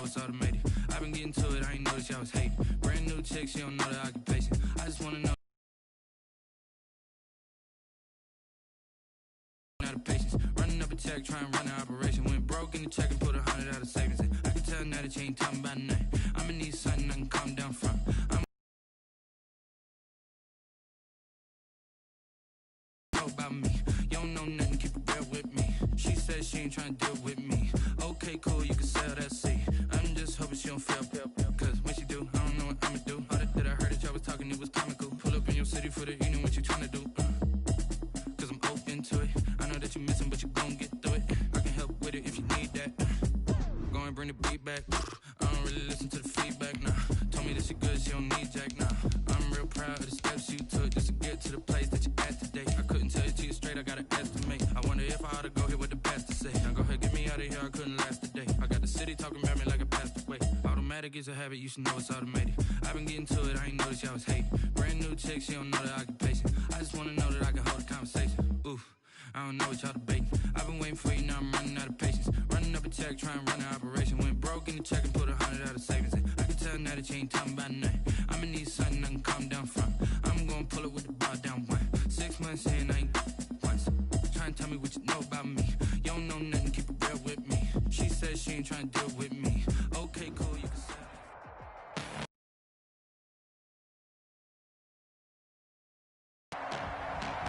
it's automated. I've been getting to it, I ain't noticed y'all was hating. Brand new chick, she don't know the occupation. I just wanna know. Out of patience, running up a check, try and run an operation. Went broke in the check and put 100 out of savings in. I can tell now that you ain't talking about nothing. I'ma need something I can calm down from. About me, you don't know nothing, keep it real with me. She said she ain't trying to deal with me. Okay, cool, you can sell that seat. I'm just hoping she don't fail, cause when she do, I don't know what I'ma do. All that I heard that y'all was talking, it was comical. Pull up in your city for the evening, what you trying to do? Cause I'm open to it. I know that you missing, but you gon' get through it. I can help with it if you need that. Go and bring the beat back. I don't really listen to the feedback, nah. Told me that she good, she don't need jack, nah. I'm real proud of the steps you took just to get to the place that you at today. I couldn't tell you to you straight, I gotta estimate. I wonder if I ought to go here with the pastor say. Now go ahead, get me out of here, I couldn't last a day. I got the city talking about me like a passed away. Automatic is a habit, you should know it's automated. I've been getting to it, I ain't noticed y'all was hating. Brand new chick, she don't know the occupation. I just wanna know that I can hold a conversation. Oof, I don't know what y'all debating. I've been waiting for you, now I'm running out of patience. Running up a check, try and run an operation. Went broke in the check and put 100 out of savings in. I can tell now that you ain't talking about nothing. I'ma need something I can calm down from. I'm gonna pull it with the bar down one. 6 months in, I ain't once. Try and tell me what you know about me. You don't know nothing, keep it real with me. She said she ain't trying to deal with me. Okay, cool, you can say.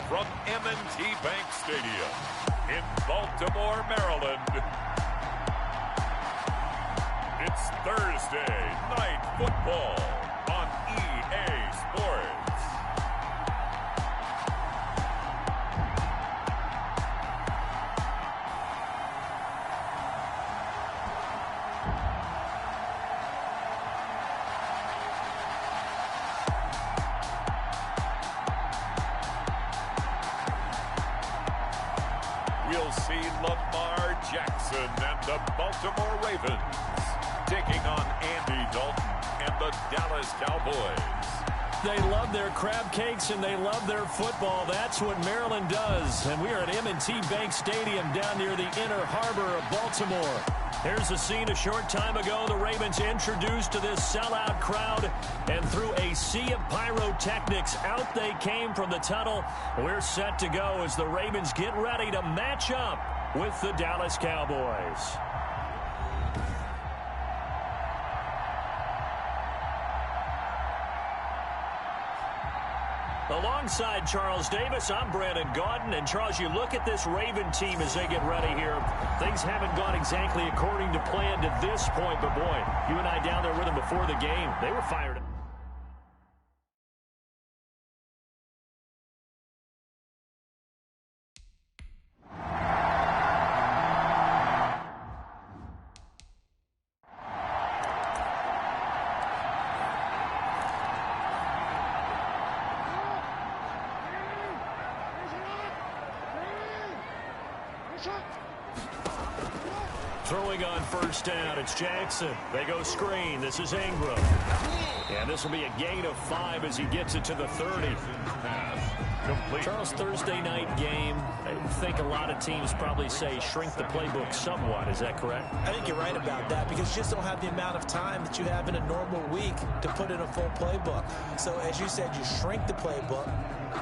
From M&T Bank Stadium in Baltimore, Maryland, it's Thursday Night Football on EA Sports. We'll see Lamar Jackson and the Baltimore Ravens taking on Andy Dalton and the Dallas Cowboys. They love their crab cakes and they love their football. That's what Maryland does. And we are at M&T Bank Stadium down near the inner harbor of Baltimore. Here's the scene a short time ago. The Ravens introduced to this sellout crowd, and through a sea of pyrotechnics, out they came from the tunnel. We're set to go as the Ravens get ready to match up with the Dallas Cowboys. Alongside Charles Davis, I'm Brandon Gaudin. And Charles, you look at this Raven team as they get ready here. Things haven't gone exactly according to plan to this point. But, boy, you and I down there with them before the game, they were fired up. Throwing on first down, it's Jackson. They go screen. This is Ingram. And this will be a gain of 5 as he gets it to the 30. Complete. Charles, Thursday night game. I think a lot of teams probably say shrink the playbook somewhat. Is that correct? I think you're right about that because you just don't have the amount of time that you have in a normal week to put in a full playbook. So as you said, you shrink the playbook,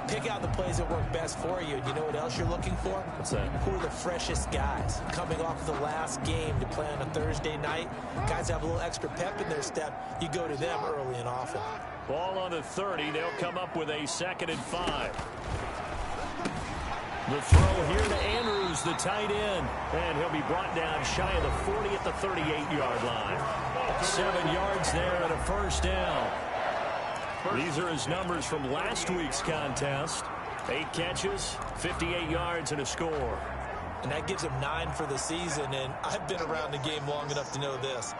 pick out the plays that work best for you. You know what else you're looking for? What's that? Who are the freshest guys coming off the last game to play on a Thursday night? Guys have a little extra pep in their step. You go to them early and often. Ball on the 30. They'll come up with a 2nd and 5. The throw here to Andrews, the tight end. And he'll be brought down shy of the 40 at the 38-yard line. 7 yards there and a first down. These are his numbers from last week's contest. 8 catches, 58 yards, and a score. And that gives him 9 for the season. And I've been around the game long enough to know this.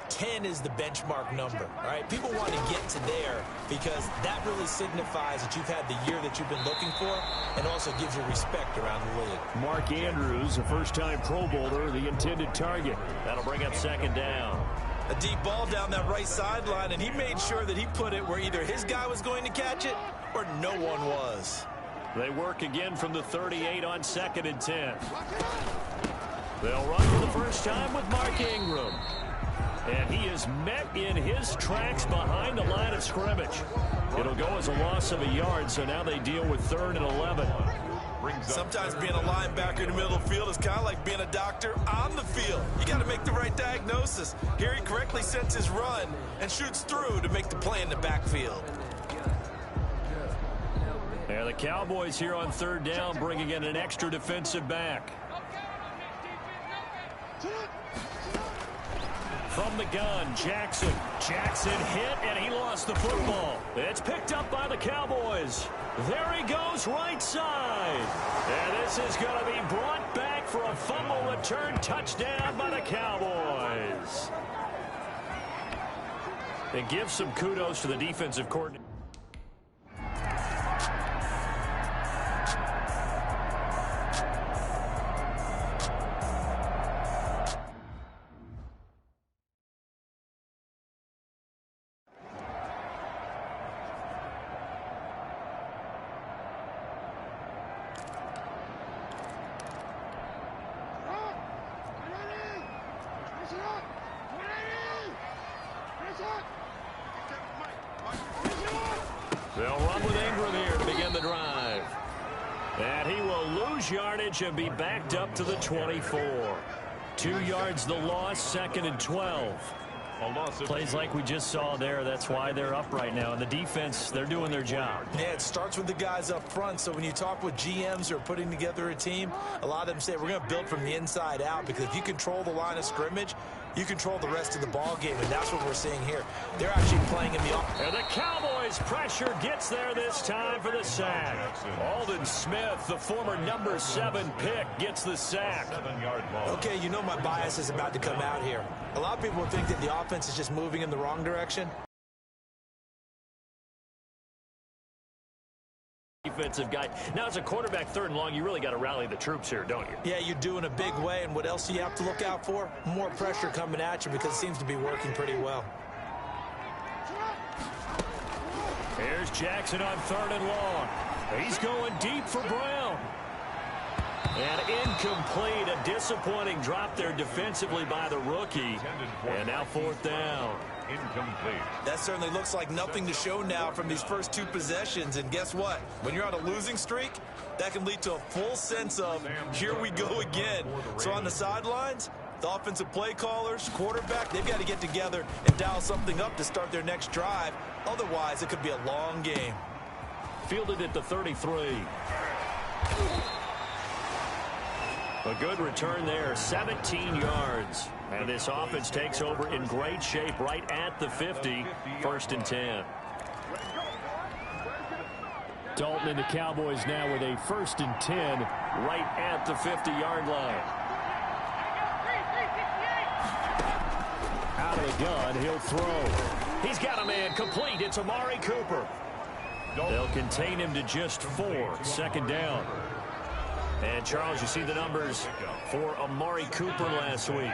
10 is the benchmark number, all right? People want to get to there because that really signifies that you've had the year that you've been looking for and also gives you respect around the league. Mark Andrews, a first-time Pro Bowler, the intended target. That'll bring up 2nd down. A deep ball down that right sideline, and he made sure that he put it where either his guy was going to catch it or no one was. They work again from the 38 on 2nd and 10. They'll run for the first time with Mark Ingram. And he is met in his tracks behind the line of scrimmage. It'll go as a loss of a yard, so now they deal with 3rd and 11. Sometimes being a linebacker in the middle of the field is kind of like being a doctor on the field. You got to make the right diagnosis. Here he correctly sets his run and shoots through to make the play in the backfield. Yeah, the Cowboys here on 3rd down, bringing in an extra defensive back. From the gun, Jackson. Jackson hit, and he lost the football. It's picked up by the Cowboys. There he goes, right side. And this is going to be brought back for a fumble return touchdown by the Cowboys. And give some kudos to the defensive coordinator. They'll run with Ingram here to begin the drive. And he will lose yardage and be backed up to the 24. 2 yards the loss, 2nd and 12. Plays like we just saw there. That's why they're up right now. And the defense, they're doing their job. Yeah, it starts with the guys up front. So when you talk with GMs who are putting together a team, a lot of them say we're going to build from the inside out, because if you control the line of scrimmage, you control the rest of the ball game, and that's what we're seeing here. They're actually playing in the offense. And the Cowboys pressure gets there this time for the sack. Aldon Smith, the former number 7 pick, gets the sack. Okay, you know my bias is about to come out here. A lot of people think that the offense is just moving in the wrong direction. Defensive guy. Now, as a quarterback, 3rd and long, you really got to rally the troops here, don't you? Yeah, you do in a big way. And what else do you have to look out for? More pressure coming at you, because it seems to be working pretty well. Here's Jackson on 3rd and long. He's going deep for Brown. And incomplete. A disappointing drop there defensively by the rookie. And now 4th down. Incomplete. That certainly looks like nothing to show now from these first 2 possessions. And guess what? When you're on a losing streak, that can lead to a full sense of, here we go again. So on the sidelines, the offensive play callers, quarterback, they've got to get together and dial something up to start their next drive. Otherwise, it could be a long game. Fielded at the 33. A good return there, 17 yards. And this offense takes over in great shape right at the 50, 1st and 10. Dalton and the Cowboys now with a 1st and 10 right at the 50-yard line. Out of the gun, he'll throw. He's got a man complete. It's Amari Cooper. They'll contain him to just 4, 2nd down. And, Charles, you see the numbers for Amari Cooper last week.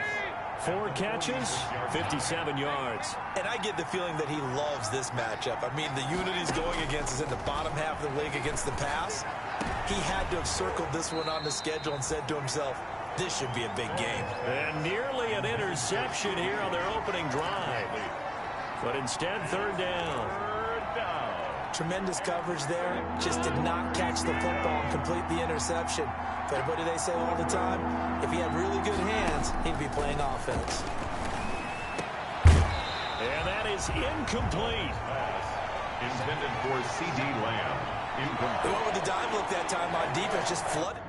4 catches, 57 yards. And I get the feeling that he loves this matchup. I mean, the unit he's going against is in the bottom half of the league against the pass. He had to have circled this one on the schedule and said to himself, this should be a big game. And nearly an interception here on their opening drive. But instead, 3rd down. Tremendous coverage there. Just did not catch the football and complete the interception. But what do they say all the time? If he had really good hands, he'd be playing offense. And that is incomplete. Intended for C.D. Lamb. Incomplete. They went with the dime look that time on defense, just flooded.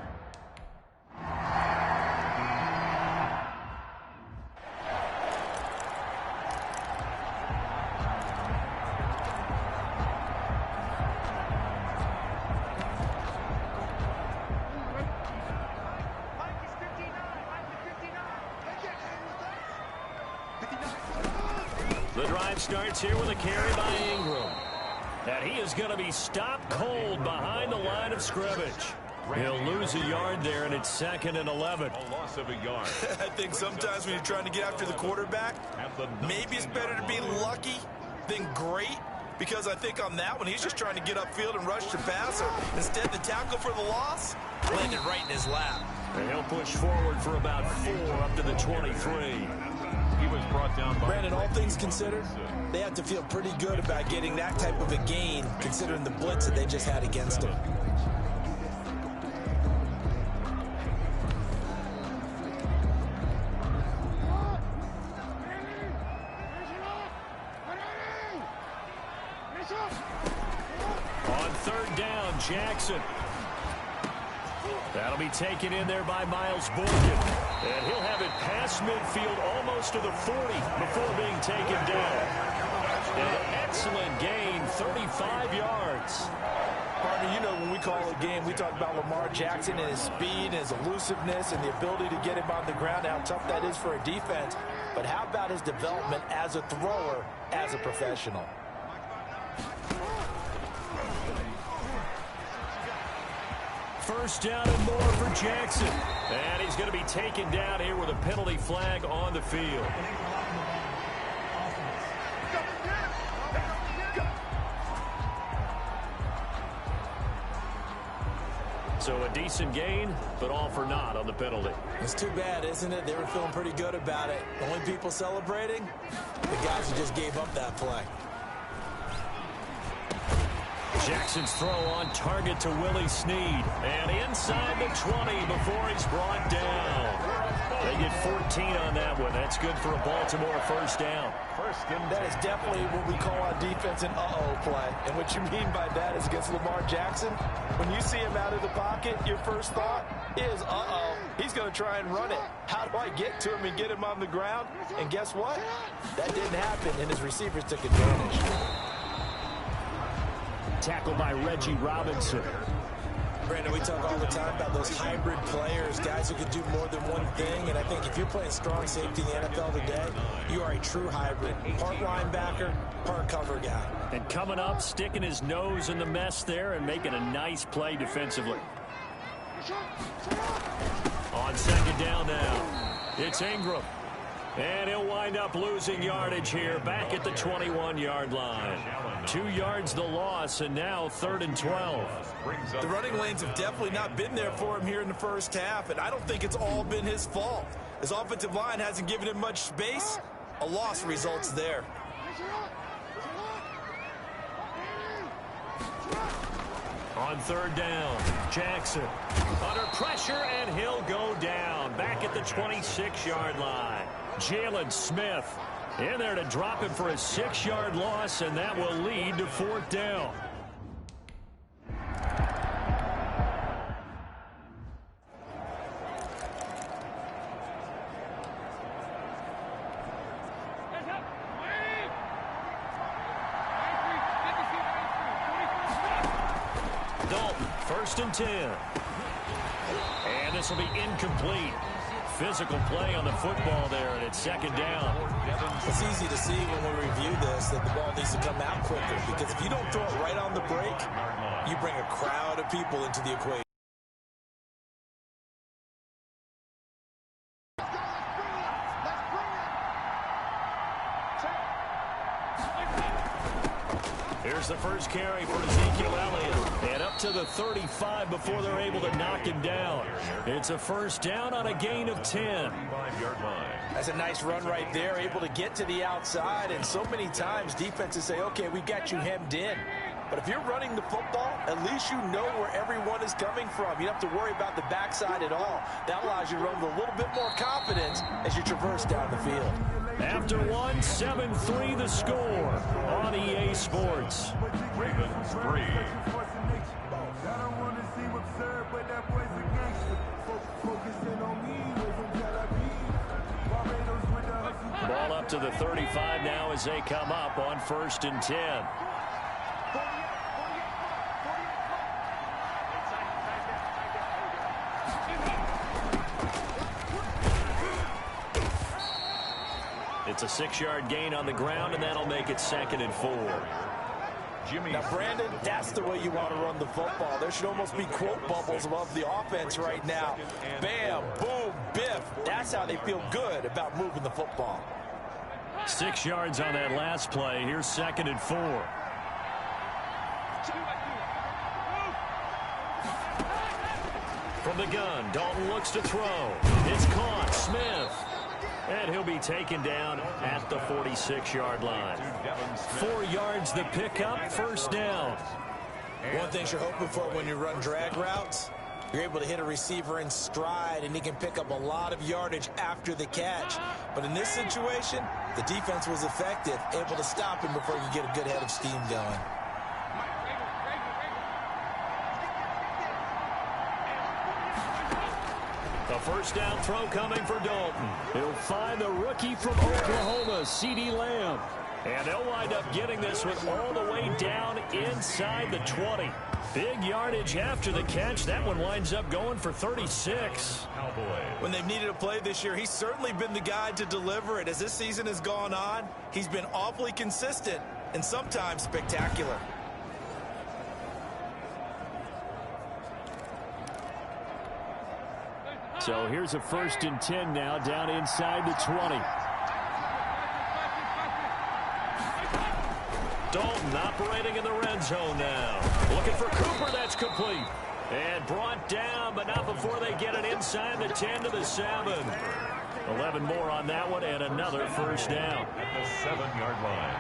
The drive starts here with a carry by Ingram. And he is going to be stopped cold behind the line of scrimmage. He'll lose a yard there, and it's 2nd and 11. A loss of a yard. I think sometimes when you're trying to get after the quarterback, maybe it's better to be lucky than great. Because I think on that one, he's just trying to get upfield and rush the passer. Instead, the tackle for the loss landed right in his lap. And he'll push forward for about 4 up to the 23. He was was brought down by Brandon, all things considered, they have to feel pretty good about getting that type of a gain, considering the blitz that they just had against them. On third down, Jackson. That'll be taken in there by Miles Boykin. And he'll have it past midfield almost to the 40 before being taken down. An excellent gain, 35 yards. Partner, you know when we call a game, we talk about Lamar Jackson and his speed, and his elusiveness, and the ability to get him on the ground, how tough that is for a defense. But how about his development as a thrower, as a professional? First down and more for Jackson. And he's going to be taken down here with a penalty flag on the field. So a decent gain, but all for naught on the penalty. It's too bad, isn't it? They were feeling pretty good about it. The only people celebrating, the guys who just gave up that play. Jackson's throw on target to Willie Snead. And inside the 20 before he's brought down. They get 14 on that one. That's good for a Baltimore first down. That is definitely what we call on defense an uh-oh play. And what you mean by that is against Lamar Jackson, when you see him out of the pocket, your first thought is, uh-oh, he's going to try and run it. How do I get to him and get him on the ground? And guess what? That didn't happen, and his receivers took advantage. Tackled by Reggie Robinson. Brandon, we talk all the time about those hybrid players, guys who can do more than one thing, and I think if you're playing strong safety in the NFL today, you are a true hybrid. Part linebacker, part cover guy. And coming up, sticking his nose in the mess there and making a nice play defensively. On second down now, it's Ingram. And he'll wind up losing yardage here back at the 21-yard line. 2 yards the loss, and now 3rd and 12. The running lanes have definitely not been there for him here in the first half, and I don't think it's all been his fault. His offensive line hasn't given him much space. A loss results there. On third down, Jackson under pressure, and he'll go down back at the 26-yard line. Jalen Smith in there to drop him for a 6-yard loss, and that will lead to 4th down. Dalton, 1st and 10. And this will be incomplete. Physical play on the football there, and it's 2nd down. It's easy to see when we review this that the ball needs to come out quicker, because if you don't throw it right on the break, you bring a crowd of people into the equation. Here's the first carry for Ezekiel Elliott. And up to the 35 before they're able to knock him down. It's a 1st down on a gain of 10. That's a nice run right there, able to get to the outside. And so many times defenses say, okay, we got you hemmed in. But if you're running the football, at least you know where everyone is coming from. You don't have to worry about the backside at all. That allows you to run with a little bit more confidence as you traverse down the field. After one, 7-3 the score on EA Sports. Ravens 3. Ball up to the 35 now as they come up on 1st and 10. It's a 6-yard gain on the ground, and that'll make it 2nd and 4. Now, Brandon, that's the way you want to run the football. There should almost be quote bubbles above the offense right now. Bam, boom, biff. That's how they feel good about moving the football. 6 yards on that last play. Here's 2nd and 4. From the gun, Dalton looks to throw. It's caught. Smith. And he'll be taken down at the 46-yard line. 4 yards the pickup, first down. One thing you're hoping for when you run drag routes, you're able to hit a receiver in stride, and he can pick up a lot of yardage after the catch. But in this situation, the defense was effective, able to stop him before he could get a good head of steam going. The first down throw coming for Dalton. He'll find the rookie from Oklahoma, CeeDee Lamb. And they'll wind up getting this one all the way down inside the 20. Big yardage after the catch. That one winds up going for 36. When they've needed a play this year, he's certainly been the guy to deliver it. As this season has gone on, he's been awfully consistent and sometimes spectacular. So here's a 1st and 10 now down inside the 20. Dalton operating in the red zone now. Looking for Cooper. That's complete. And brought down, but not before they get it inside the 10 to the 7. 11 more on that one, and another first down. At the 7-yard line.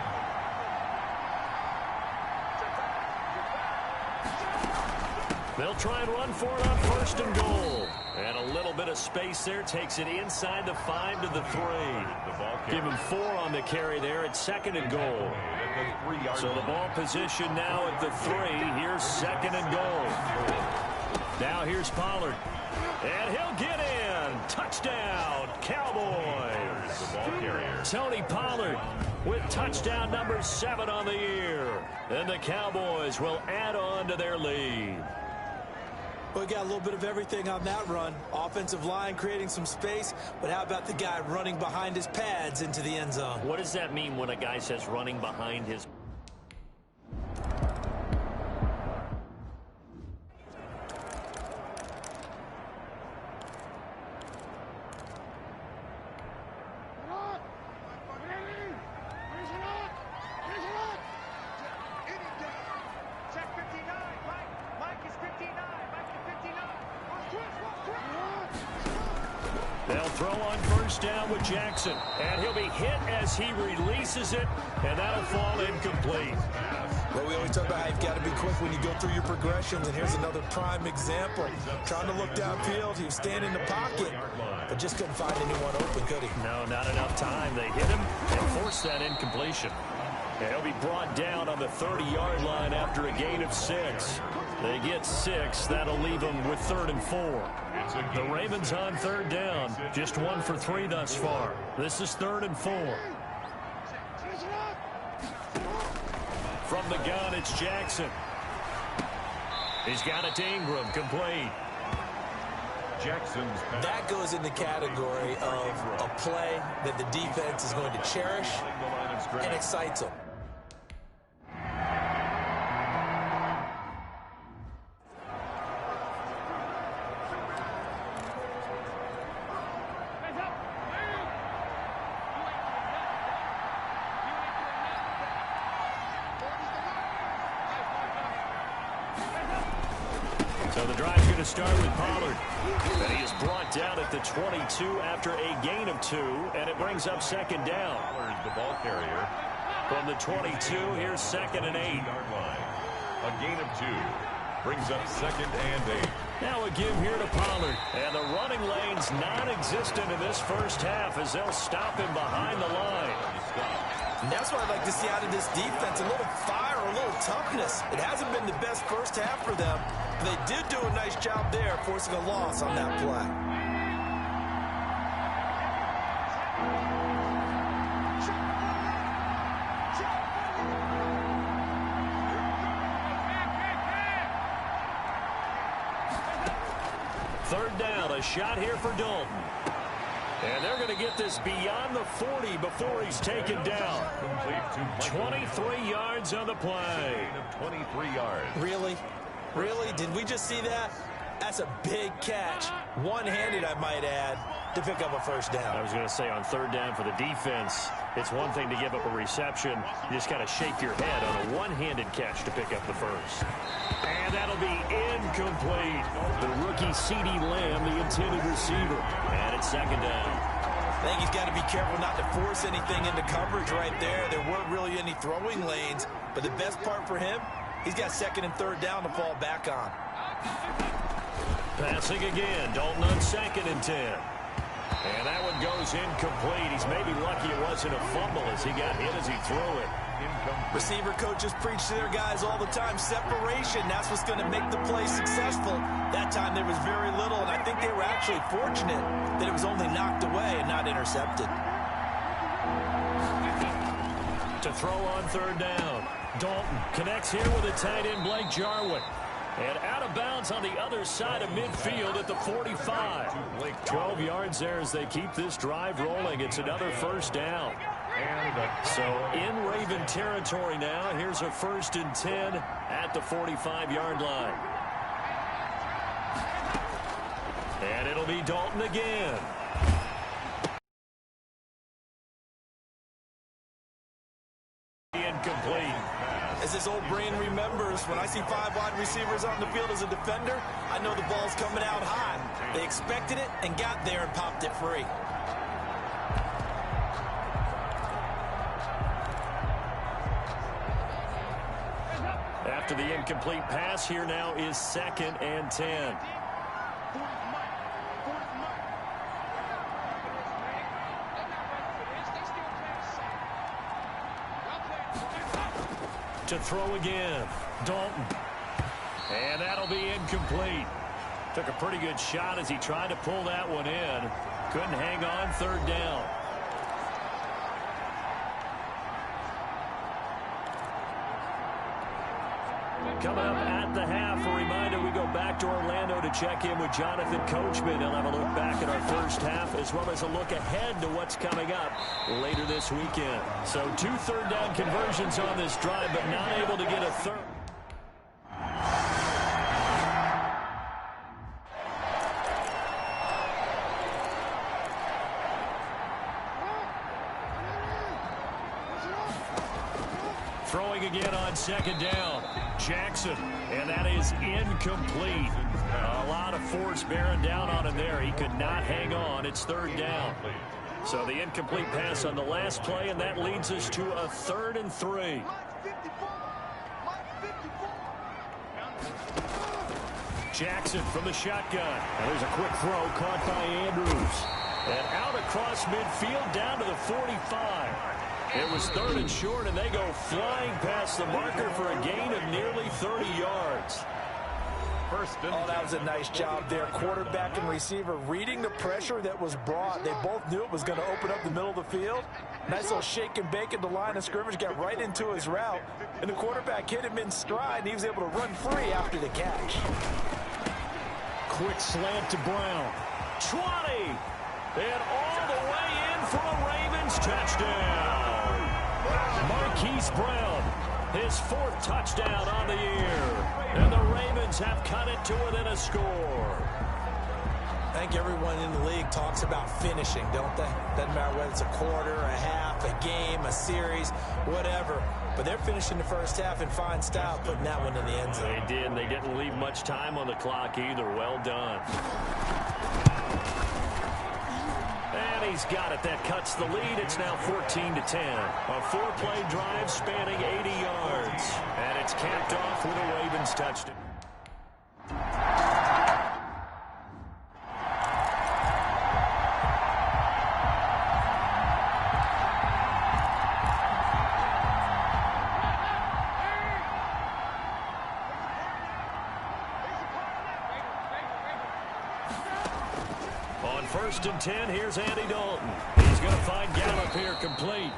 They'll try and run for it on 1st and goal. And a little bit of space there. Takes it inside the 5 to the 3. Give him 4 on the carry there at 2nd and goal. So the ball position now at the 3. Here's 2nd and goal. Now here's Pollard. And he'll get in. Touchdown, Cowboys. The ball carrier. Tony Pollard with touchdown number 7 on the year. And the Cowboys will add on to their lead. We got a little bit of everything on that run. Offensive line creating some space, but how about the guy running behind his pads into the end zone? What does that mean when a guy says running behind his... They'll throw on 1st down with Jackson. And he'll be hit as he releases it, and that'll fall incomplete. Well, we always talk about how you've got to be quick when you go through your progressions, and here's another prime example. Trying to look downfield, he was standing in the pocket, but just couldn't find anyone open, could he? No, not enough time. They hit him and forced that incompletion. And he'll be brought down on the 30-yard line after a gain of 6. They get 6. That'll leave them with 3rd and 4. The Ravens on 3rd down. Just 1 for 3 thus far. This is 3rd and 4. From the gun, it's Jackson. He's got it to Ingram, complete. Jackson's pass. That goes in the category of a play that the defense is going to cherish and excites them. So the drive's going to start with Pollard. And he is brought down at the 22 after a gain of 2, and it brings up 2nd down. Pollard's the ball carrier. From the 22, here's 2nd and 8. 8-yard line. A gain of 2 brings up 2nd and 8. Now a give here to Pollard. And the running lane's non-existent in this first half as they'll stop him behind the line. And that's what I'd like to see out of this defense, a little fire, a little toughness. It hasn't been the best first half for them. They did do a nice job there, forcing a loss on that play. Third down, a shot here for Dalton. And they're going to get this beyond the 40 before he's taken down. 23 yards on the play. 23 yards. Really? Really? Did we just see that? That's a big catch. One-handed, I might add, to pick up a first down. I was going to say on 3rd down for the defense, it's one thing to give up a reception. You just got to shake your head on a one-handed catch to pick up the first. And that'll be incomplete. The rookie CeeDee Lamb, the intended receiver. And it's 2nd down. I think he's got to be careful not to force anything into coverage right there. There weren't really any throwing lanes, but the best part for him, he's got second and third down to fall back on. Passing again. Dalton on second and 10. And that one goes incomplete. He's maybe lucky it wasn't a fumble as he got hit as he threw it. Receiver coaches preach to their guys all the time. Separation, that's what's going to make the play successful. That time there was very little, and I think they were actually fortunate that it was only knocked away and not intercepted. To throw on third down. Dalton connects here with a tight end, Blake Jarwin. And out of bounds on the other side of midfield at the 45. 12 yards there as they keep this drive rolling. It's another first down. So in Raven territory now. Here's a 1st and 10 at the 45-yard line. And it'll be Dalton again. Incomplete. As this old brain remembers, when I see 5 wide receivers on the field as a defender, I know the ball's coming out high. They expected it and got there and popped it free. After the incomplete pass, here now is 2nd and 10. To throw again, Dalton. And that'll be incomplete. Took a pretty good shot as he tried to pull that one in. Couldn't hang on, 3rd down. Coming up at the half, a reminder, we go back to Orlando to check in with Jonathan Coachman. He'll have a look back at our first half as well as a look ahead to what's coming up later this weekend. So 2 third down conversions on this drive, but not able to get a third. Throwing again on 2nd down. Jackson, and that is incomplete. A lot of force bearing down on him there. He could not hang on. It's 3rd down. So the incomplete pass on the last play, and that leads us to a 3rd and 3. Jackson from the shotgun. And there's a quick throw caught by Andrews. And out across midfield down to the 45. It was 3rd and short, and they go flying past the marker for a gain of nearly 30 yards. Oh, that was a nice job there. Quarterback and receiver reading the pressure that was brought. They both knew it was going to open up the middle of the field. Nice little shake and bake at the line of scrimmage, got right into his route. And the quarterback hit him in stride, and he was able to run free after the catch. Quick slant to Brown. 20! And all the way in for a Ravens touchdown. Marquise Brown, his 4th touchdown on the year. And the Ravens have cut it to within a score. I think everyone in the league talks about finishing, don't they? Doesn't matter whether it's a quarter, a half, a game, a series, whatever. But they're finishing the first half in fine style, putting that one in the end zone. They did. They didn't leave much time on the clock either. Well done. And he's got it. That cuts the lead. It's now 14-10. A 4-play drive spanning 80 yards. And it's capped off with a Ravens touchdown. On 1st and 10, here's Andy Dalton. He's going to find Gallup here complete.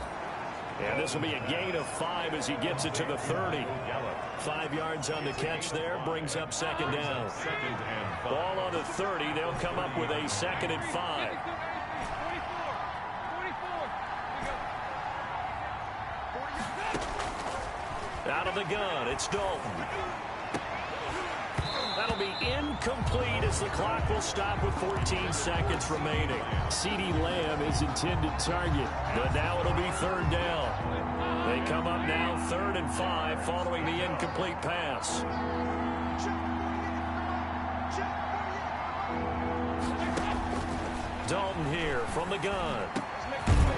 And this will be a gain of 5 as he gets it to the 30. 5 yards on the catch there, brings up 2nd down. Ball on the 30, they'll come up with a 2nd and 5. Out of the gun, it's Dalton. That'll be incomplete as the clock will stop with 14 seconds remaining. CeeDee Lamb is intended target, but now it'll be 3rd down. They come up now 3rd and 5 following the incomplete pass. Dalton here from the gun.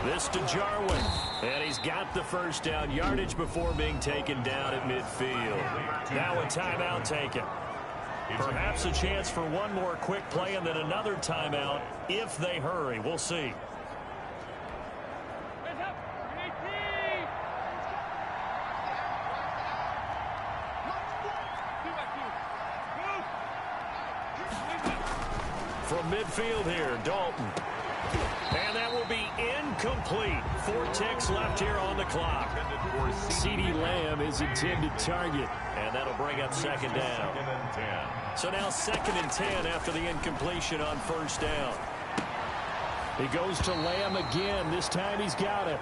This to Jarwin. And he's got the first down yardage before being taken down at midfield. Now a timeout taken. Perhaps a chance for one more quick play and then another timeout if they hurry. We'll see. From midfield here, Dalton. And that will be incomplete. 4 ticks left here on the clock. CeeDee Lamb is intended target. And that'll bring up second down. So now 2nd and 10 after the incompletion on first down. He goes to Lamb again. This time he's got it.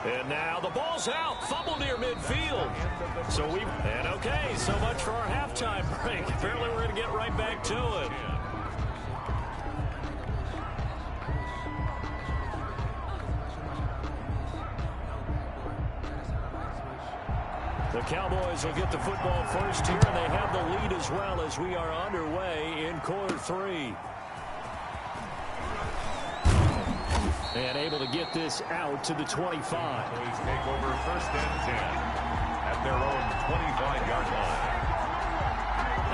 And now the ball's out. Fumble near midfield. And okay, so much for our halftime break. Apparently we're going to get right back to it. The Cowboys will get the football first here, and they have the lead as well as we are underway in quarter 3. And able to get this out to the 25. Please take over 1st and 10 at their own 25-yard line.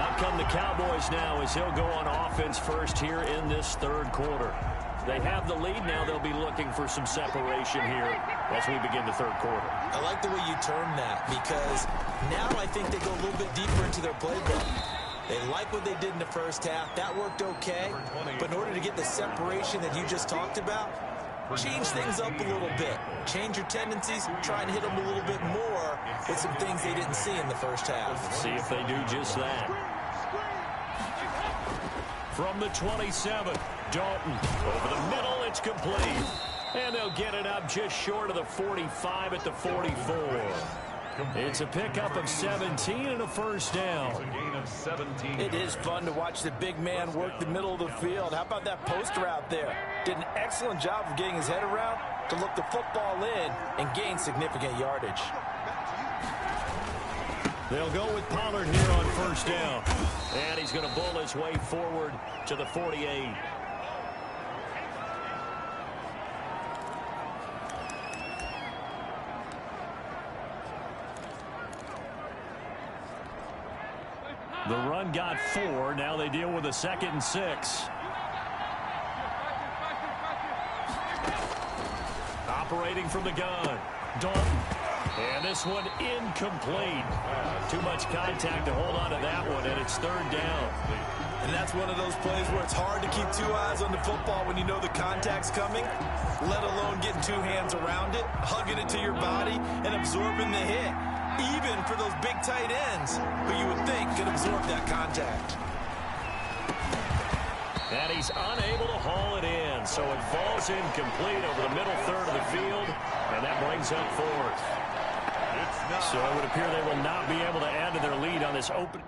Out come the Cowboys now as he'll go on offense first here in this 3rd quarter. They have the lead now. They'll be looking for some separation here as we begin the 3rd quarter. I like the way you term that because now I think they go a little bit deeper into their playbook. They like what they did in the first half. That worked okay. But in order to get the separation that you just talked about, change things up a little bit. Change your tendencies. Try and hit them a little bit more with some things they didn't see in the first half. See if they do just that. From the 27, Dalton over the middle. It's complete. And they'll get it up just short of the 45 at the 44. It's a pickup of 17 and a first down. It's a gain of 17. It is fun to watch the big man work the middle of the field. How about that post route there? Did an excellent job of getting his head around to look the football in and gain significant yardage. They'll go with Pollard here on first down. And he's going to bull his way forward to the 48. The run got 4. Now they deal with a 2nd and 6. Operating from the gun. Dalton. And this one incomplete. Too much contact to hold on to that one, and it's 3rd down. And that's one of those plays where it's hard to keep 2 eyes on the football when you know the contact's coming, let alone getting 2 hands around it, hugging it to your body, and absorbing the hit. Even for those big tight ends who you would think could absorb that contact. And he's unable to haul it in, so it falls incomplete over the middle 3rd of the field, and that brings up 4th. So it would appear they will not be able to add to their lead on this open.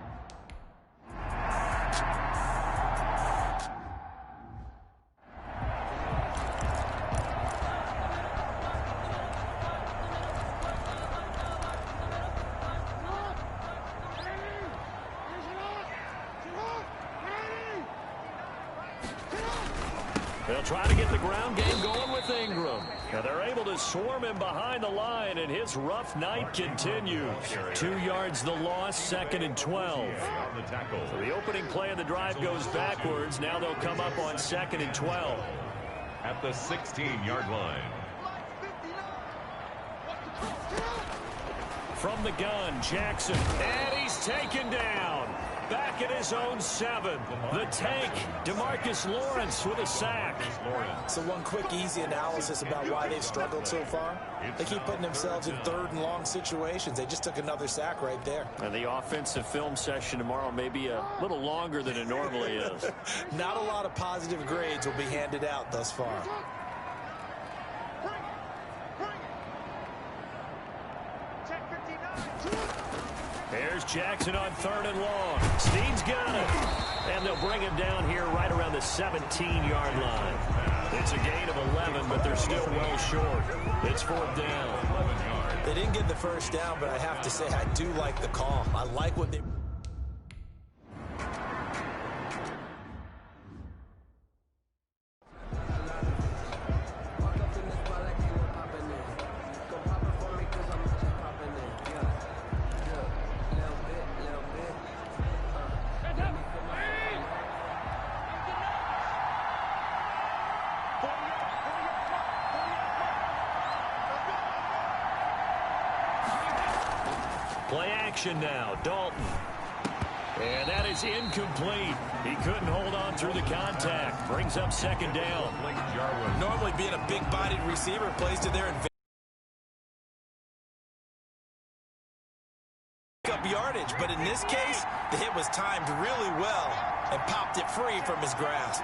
They'll try to get the ground game going with Ingram. Now they're able to swarm him behind the line, and his rough night continues. 2 yards the loss, 2nd and 12. So the opening play of the drive goes backwards. Now they'll come up on 2nd and 12. At the 16-yard line. From the gun, Jackson. And he's taken down. Back at his own 7. The tank, DeMarcus Lawrence with a sack. So one quick, easy analysis about why they've struggled so far. They keep putting themselves in 3rd and long situations. They just took another sack right there. And the offensive film session tomorrow may be a little longer than it normally is. Not a lot of positive grades will be handed out thus far. Here's Jackson on 3rd and long. Steen's got it. And they'll bring him down here right around the 17-yard line. It's a gain of 11, but they're still well short. It's 4th down. They didn't get the first down, but I have to say I do like the call. I like what they... Play action now. Dalton. And that is incomplete. He couldn't hold on through the contact. Brings up second down. Normally being a big-bodied receiver plays to their advantage. Up yardage, but in this case, the hit was timed really well and popped it free from his grasp.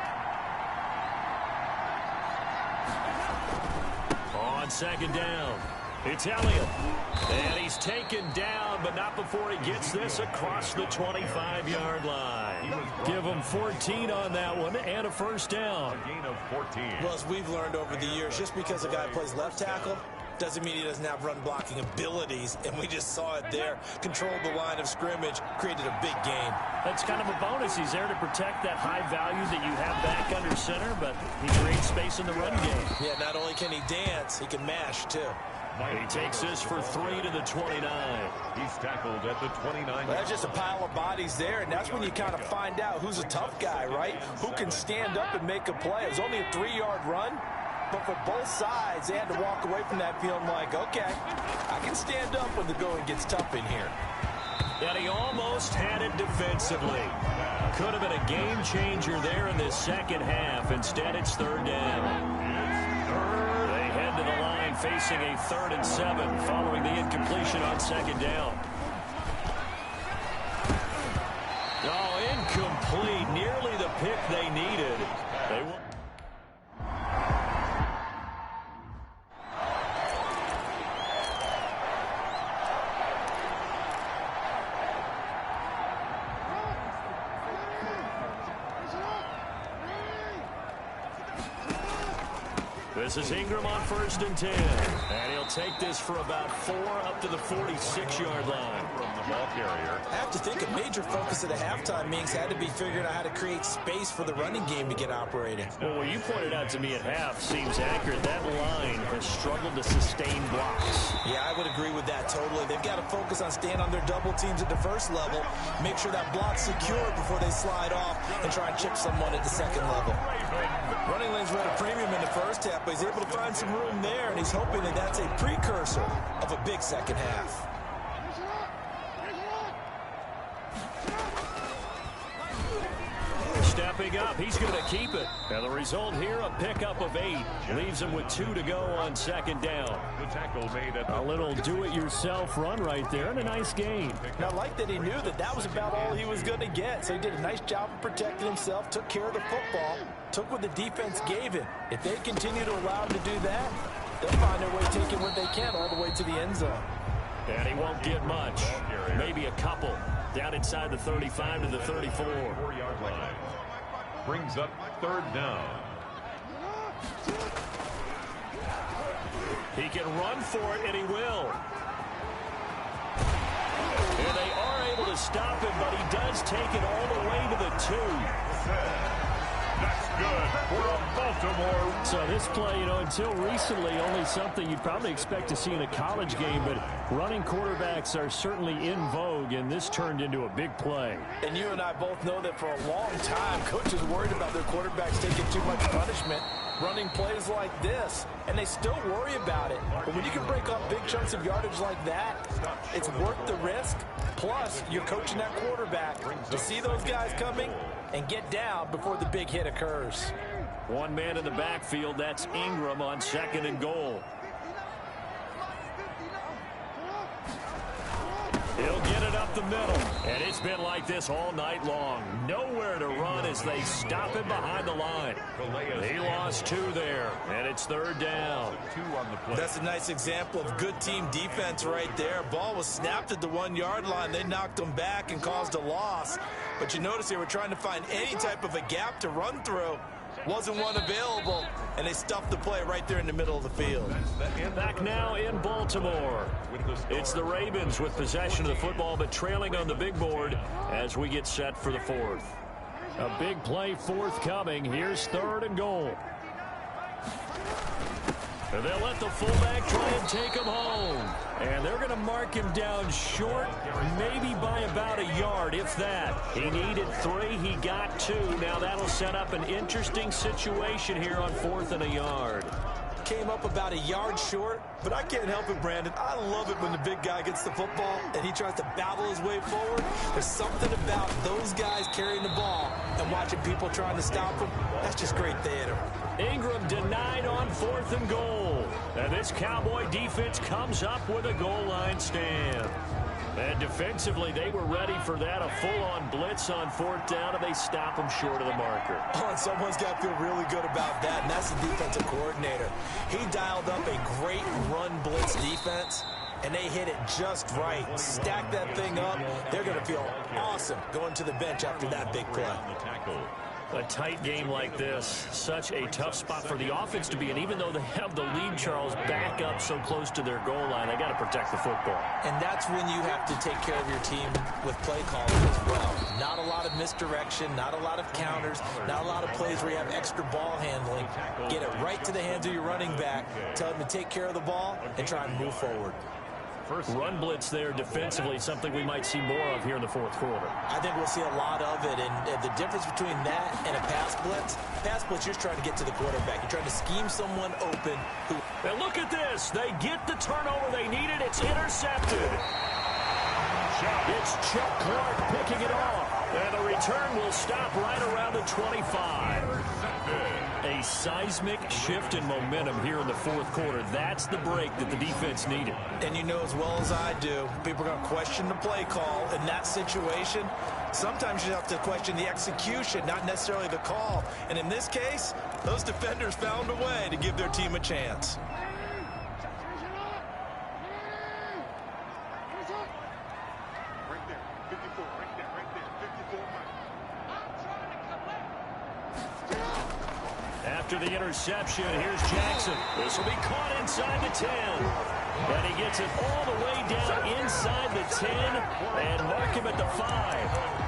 On second down, it's Elliott. And he's taken down, but not before he gets this across the 25-yard line. Give him 14 on that one and a first down. A gain of 14. Well, as we've learned over the years, just because a guy plays left tackle doesn't mean he doesn't have run blocking abilities, and we just saw it there. Controlled the line of scrimmage, created a big gain. That's kind of a bonus. He's there to protect that high value that you have back under center, but he creates space in the run game. Yeah, not only can he dance, he can mash, too. He takes this for 3 to the 29. He's tackled at the 29. Well, that's just a pile of bodies there, and that's when you kind of find out who's a tough guy, right? Who can stand up and make a play. It was only a 3-yard run, but for both sides, they had to walk away from that feeling like, okay, I can stand up when the going gets tough in here. And he almost had it defensively. Could have been a game changer there in this second half. Instead, it's third down. They head to the line facing a 3rd and 7 following the incompletion on second down. Oh, incomplete. Nearly the pick they needed. They won. This is Ingram on 1st and 10. And he'll take this for about 4 up to the 46-yard line. From the ball carrier. I have to think a major focus at the halftime means had to be figuring out how to create space for the running game to get operating. Well, what you pointed out to me at half seems accurate. That line has struggled to sustain blocks. Yeah, I would agree with that totally. They've got to focus on staying on their double teams at the first level, make sure that block's secure before they slide off and try and chip someone at the second level. Running lanes were at a premium in the first half, but he's able to find some room there, and he's hoping that that's a precursor of a big second half. Stepping up, he's going to keep it. And the result here, a pickup of 8. Leaves him with 2 to go on second down. The tackle made at A little do-it-yourself run right there, and a nice gain. Now, I like that he knew that that was about all he was going to get, so he did a nice job of protecting himself, took care of the football, took what the defense gave him. If they continue to allow him to do that, they'll find their way taking what they can all the way to the end zone. And he won't get much. Maybe a couple. Down inside the 35 to the 34. 4-yard line. Brings up 3rd down. He can run for it, and he will. And they are able to stop him, but he does take it all the way to the 2. That's good for a Baltimore. So this play, until recently, only something you'd probably expect to see in a college game, but running quarterbacks are certainly in vogue, and this turned into a big play. And you and I both know that for a long time, coaches worried about their quarterbacks taking too much punishment, running plays like this, and they still worry about it. But when you can break up big chunks of yardage like that, it's worth the risk. Plus, you're coaching that quarterback to see those guys coming and get down before the big hit occurs. One man in the backfield, that's Ingram on 2nd and goal. He'll get it up the middle, and it's been like this all night long. Nowhere to run as they stop him behind the line. He lost 2 there, and it's 3rd down. 2 on the play. That's a nice example of good team defense right there. Ball was snapped at the 1-yard line. They knocked them back and caused a loss. But you notice they were trying to find any type of a gap to run through. Wasn't one available, and they stuffed the play right there in the middle of the field. Back now in Baltimore. It's the Ravens with possession of the football, but trailing on the big board as we get set for the 4th. A big play forthcoming. Here's 3rd and goal. And they'll let the fullback try and take him home. And they're going to mark him down short, maybe by about a yard, if that. He needed 3. He got 2. Now that'll set up an interesting situation here on 4th and a yard. came up about a yard short, but I can't help it, Brandon. I love it when the big guy gets the football and he tries to babble his way forward. There's something about those guys carrying the ball and watching people trying to stop them. That's just great theater. Ingram denied on 4th and goal. And this Cowboy defense comes up with a goal line stand. And defensively, they were ready for that, a full-on blitz on 4th down, and they stop them short of the marker. Oh, and someone's got to feel really good about that, and that's the defensive coordinator. He dialed up a great run blitz defense, and they hit it just right. Stack that thing up. They're going to feel awesome going to the bench after that big play. A tight game like this, such a tough spot for the offense to be in. Even though they have the lead, Charles, back up so close to their goal line, they got to protect the football. And that's when you have to take care of your team with play calling as well. Not a lot of misdirection, not a lot of counters, not a lot of plays where you have extra ball handling. Get it right to the hands of your running back, tell him to take care of the ball, and try and move forward. Run blitz there defensively, something we might see more of here in the 4th quarter. I think we'll see a lot of it, and the difference between that and a pass blitz, you're just trying to get to the quarterback. You're trying to scheme someone open. And look at this. They get the turnover they needed. It's intercepted. It's Chuck Clark picking it off. And the return will stop right around the 25. A seismic shift in momentum here in the 4th quarter. That's the break that the defense needed. And you know as well as I do, people are going to question the play call in that situation. Sometimes you have to question the execution, not necessarily the call. And in this case, those defenders found a way to give their team a chance. After the interception, here's Jackson. This will be caught inside the 10. And he gets it all the way down inside the 10 and mark him at the 5.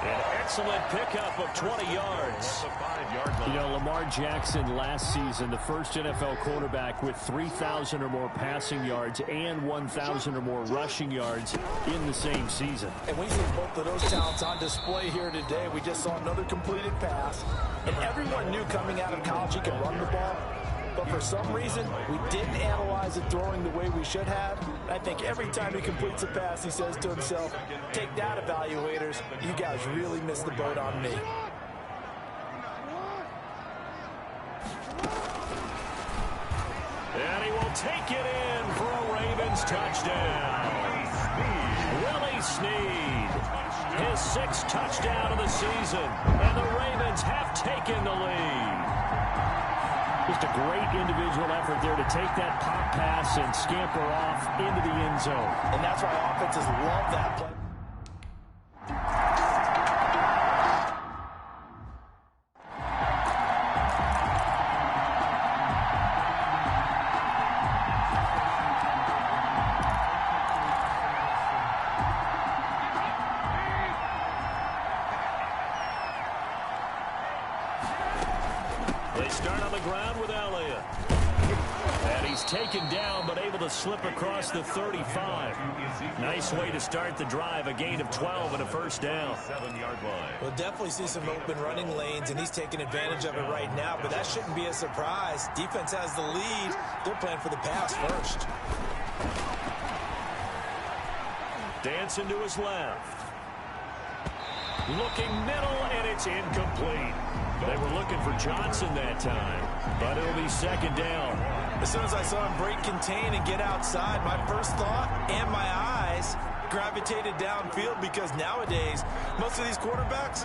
An excellent pickup of 20 yards. You know, Lamar Jackson last season, the first NFL quarterback with 3,000 or more passing yards and 1,000 or more rushing yards in the same season. And we see both of those talents on display here today. We just saw another completed pass. And everyone knew coming out of college he could run the ball. But for some reason, we didn't analyze it throwing the way we should have. I think every time he completes a pass, he says to himself, take that, evaluators. You guys really missed the boat on me. And he will take it in for a Ravens touchdown. Willie Snead, his 6th touchdown of the season. And the Ravens have taken the lead. Just a great individual effort there to take that pop pass and scamper off into the end zone. And that's why offenses love that play. They start on the ground with Elliott. And he's taken down, but able to slip across the 35. Nice way to start the drive. A gain of 12 and a first down. 7-yard line. We'll definitely see some open running lanes, and he's taking advantage of it right now. But that shouldn't be a surprise. Defense has the lead. They're playing for the pass first. Dancing to his left. Looking middle, and it's incomplete. They were looking for Johnson that time, but it'll be 2nd down. As soon as I saw him break contain and get outside, my first thought and my eyes gravitated downfield, because nowadays, most of these quarterbacks,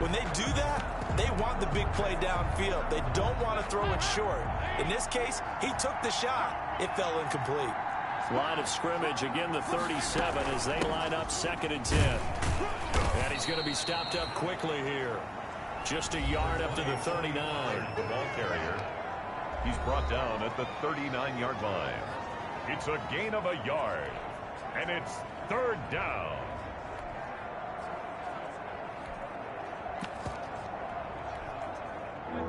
when they do that, they want the big play downfield. They don't want to throw it short. In this case, he took the shot. It fell incomplete. Line of scrimmage, again the 37 as they line up 2nd and 10. And he's going to be stopped up quickly here. Just a yard up to the 39. The ball carrier. He's brought down at the 39-yard line. It's a gain of a yard. And it's 3rd down.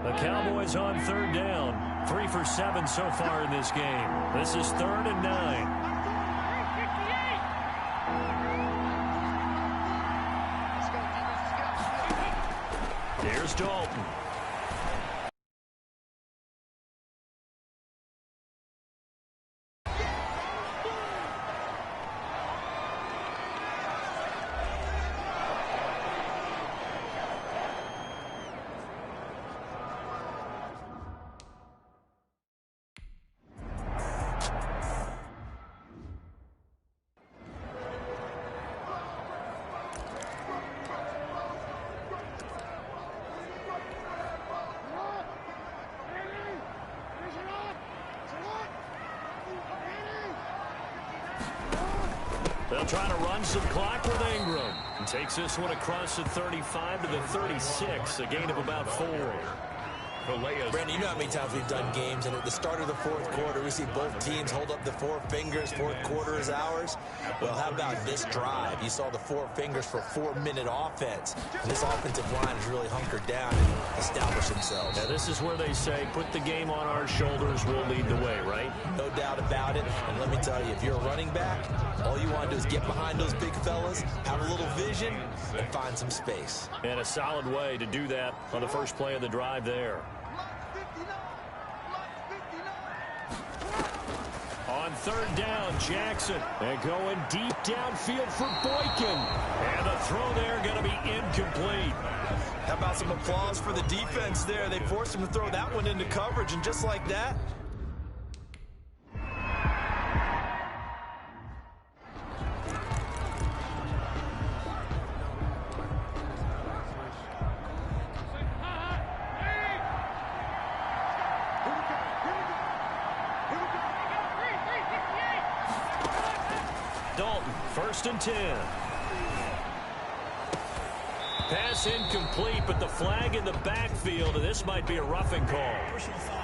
The Cowboys on 3rd down. 3 for 7 so far in this game. This is 3rd and 9. Here's Dalton. They'll try to run some clock with Ingram. And takes this one across the 35 to the 36, a gain of about 4. Brandon, you know how many times we've done games, and at the start of the fourth quarter, we see both teams hold up the 4 fingers, fourth quarter is ours. Well, how about this drive? You saw the 4 fingers for 4-minute offense. And this offensive line has really hunkered down and established themselves. Now, this is where they say, put the game on our shoulders, we'll lead the way, right? No doubt about it. And let me tell you, if you're a running back, all you want to do is get behind those big fellas, have a little vision, and find some space. And a solid way to do that on the first play of the drive there. On third down, Jackson. And going deep downfield for Boykin. And the throw there going to be incomplete. How about some applause for the defense there? They forced him to throw that one into coverage, and just like that, Dalton, 1st and 10. Pass incomplete, but the flag in the backfield, and this might be a roughing call. Personal foul,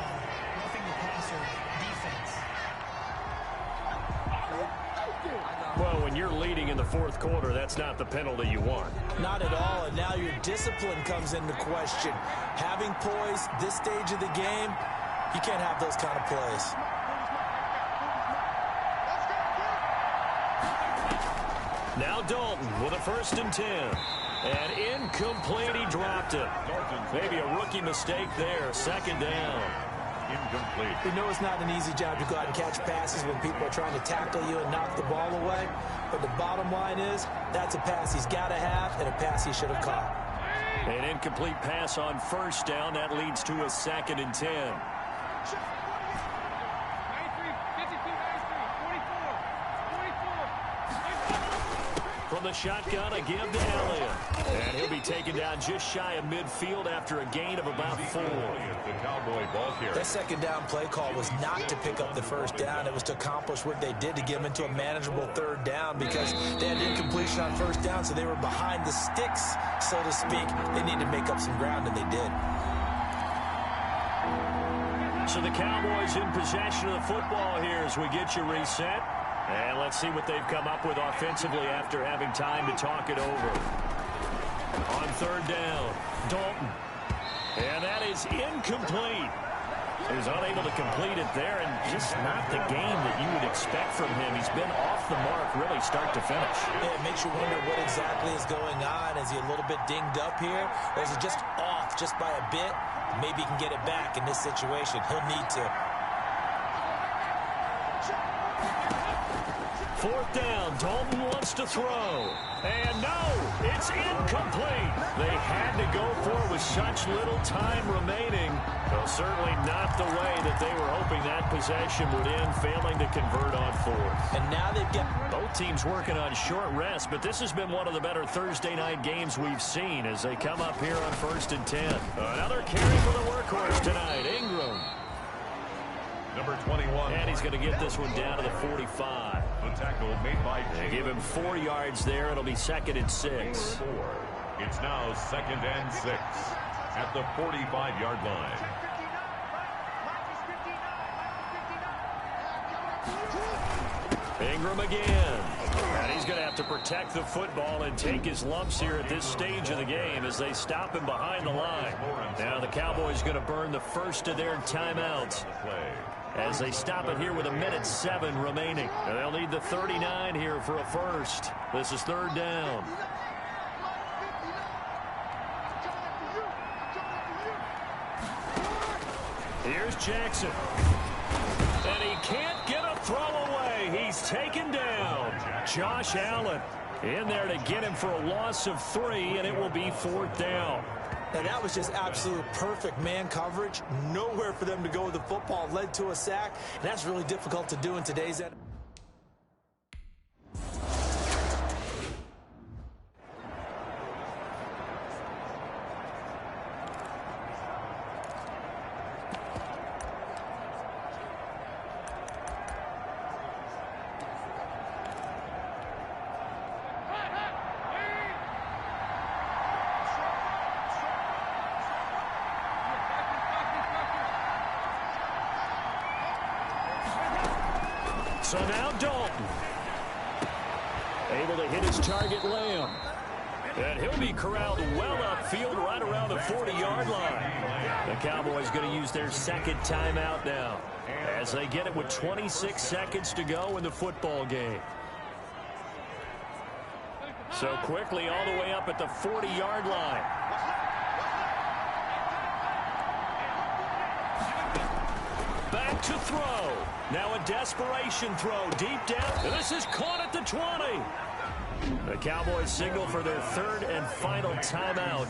roughing the passer, defense. Well, when you're leading in the fourth quarter, that's not the penalty you want. not at all, and now your discipline comes into question. Having poise this stage of the game, you can't have those kind of plays. Now Dalton with a 1st and 10. And incomplete, he dropped it. Maybe a rookie mistake there, 2nd down. Incomplete. We know it's not an easy job to go out and catch passes when people are trying to tackle you and knock the ball away. But the bottom line is, that's a pass he's got to have and a pass he should have caught. An incomplete pass on 1st down. That leads to a 2nd and 10. From the shotgun, a give to Elliott. And he'll be taken down just shy of midfield after a gain of about 4. The Cowboy ball carrier. That 2nd down play call was not to pick up the 1st down. It was to accomplish what they did to get them into a manageable 3rd down because they had incompletion on 1st down, so they were behind the sticks, so to speak. They needed to make up some ground, and they did. So the Cowboys in possession of the football here as we get you reset. And let's see what they've come up with offensively after having time to talk it over. On 3rd down, Dalton. And that is incomplete. He was unable to complete it there, and just not the game that you would expect from him. He's been off the mark really start to finish. Yeah, it makes you wonder what exactly is going on. Is he a little bit dinged up here, or is it just off just by a bit? Maybe he can get it back in this situation. He'll need to. 4th down, Dalton wants to throw. And no, it's incomplete. They had to go for it with such little time remaining. Well, certainly not the way that they were hoping that possession would end, failing to convert on 4th. And now they've got Both teams working on short rest, but this has been one of the better Thursday night games we've seen as they come up here on 1st and 10. Another carry for the workhorse tonight, Ingram. Number 21. And he's going to get this one down to the 45. The tackle made by They give him 4 yards there. It'll be 2nd and 6. It's now 2nd and 6 at the 45-yard line. Ingram again. And he's going to have to protect the football and take his lumps here at this stage of the game as they stop him behind the line. Now the Cowboys going to burn the first of their timeouts as they stop it here with 1:07 remaining. And they'll need the 39 here for a first. This is 3rd down. Here's Jackson. And he can't get a throw away. He's taken down. Josh Allen in there to get him for a loss of 3, and it will be 4th down. Now, that was just absolute perfect man coverage. Nowhere for them to go with the football. Led to a sack, and that's really difficult to do in today's NFL. So now Dalton. Able to hit his target, Lamb. And he'll be corralled well upfield right around the 40-yard line. The Cowboys going to use their second timeout now as they get it with 26 seconds to go in the football game. So quickly all the way up at the 40-yard line. Back to throw. Now a desperation throw deep down. This is caught at the 20. The Cowboys signal for their third and final timeout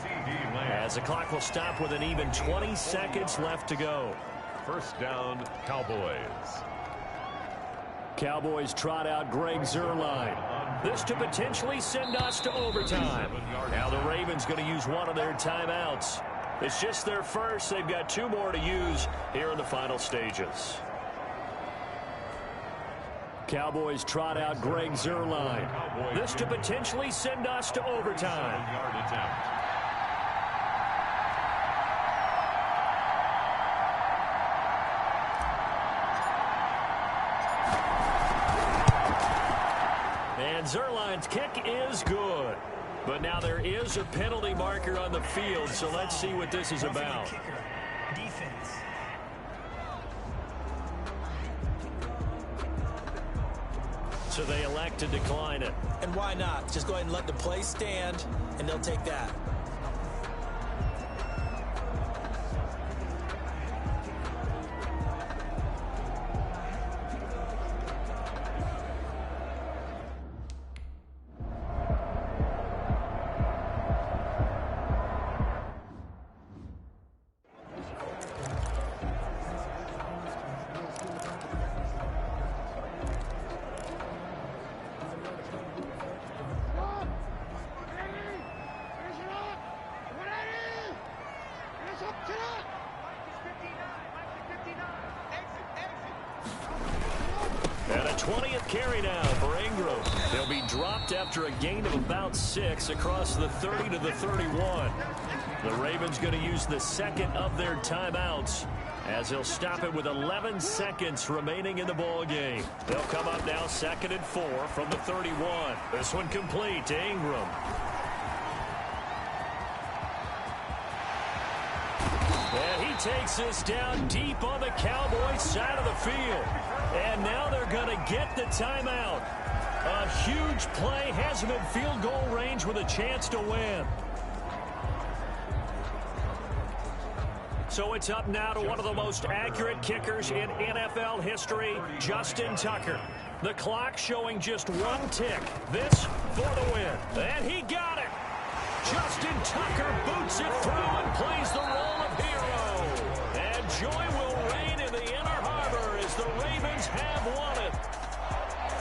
as the clock will stop with an even 20 seconds left to go. First down, Cowboys. Cowboys trot out Greg Zuerlein. This to potentially send us to overtime. Now the Ravens going to use one of their timeouts. It's just their first. They've got two more to use here in the final stages. Cowboys trot out Greg Zuerlein. This to potentially send us to overtime. And Zuerlein's kick is good. But now there is a penalty marker on the field, so let's see what this is about. Defense. So they elect to decline it. And why not? Just go ahead and let the play stand, and they'll take that. And a 20th carry now for Ingram. They'll be dropped after a gain of about 6 across the 30 to the 31. The Ravens going to use the second of their timeouts as they'll stop it with 11 seconds remaining in the ball game. They'll come up now 2nd and 4 from the 31. This one complete to Ingram. And he takes this down deep on the Cowboys side of the field. And now they're going to get the timeout. A huge play has him in field goal range with a chance to win. So it's up now to one of the most accurate kickers in NFL history, Justin Tucker. The clock showing just one tick. This for the win. And he got it. Justin Tucker boots it through and plays the role of hero. And joy will reign in the Inner Harbor as the Ravens have won it.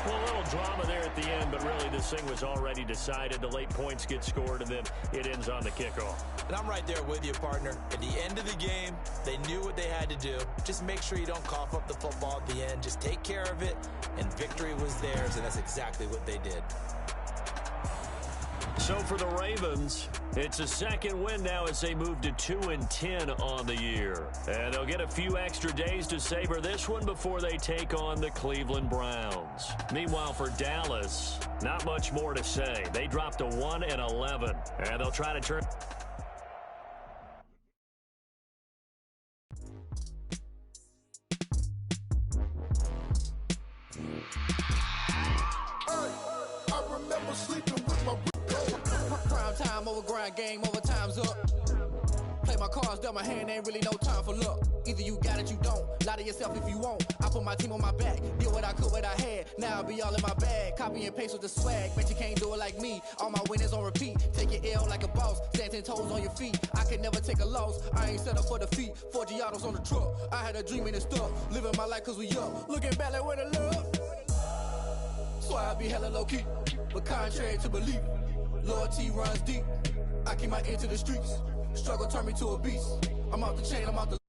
Well, a little drama there at the end, but really this thing was already decided. The late points get scored, and then it ends on the kickoff. And I'm right there with you, partner. At the end of the game, they knew what they had to do. Just make sure you don't cough up the football at the end. Just take care of it, and victory was theirs, and that's exactly what they did. So for the Ravens, it's a second win now as they move to 2-10 on the year. And they'll get a few extra days to savor this one before they take on the Cleveland Browns. Meanwhile, for Dallas, not much more to say. They dropped to 1-11, and they'll try to turn... Time over grind, game over, time's up. Play my cards, dealt my hand, ain't really no time for luck. Either you got it, you don't. Lie to yourself if you won't. I put my team on my back, did what I could, what I had. Now I'll be all in my bag, copy and paste with the swag. Bet you can't do it like me, all my winners on repeat. Take your L like a boss, stand 10 toes on your feet. I can never take a loss, I ain't set up for defeat. 4 Giottos on the truck, I had a dream and it's stuck. Living my life cause we up, looking back like where the love. So I be hella low key, but contrary to belief, loyalty runs deep. I keep my ear to the streets. Struggle turned me to a beast. I'm off the chain, I'm off the...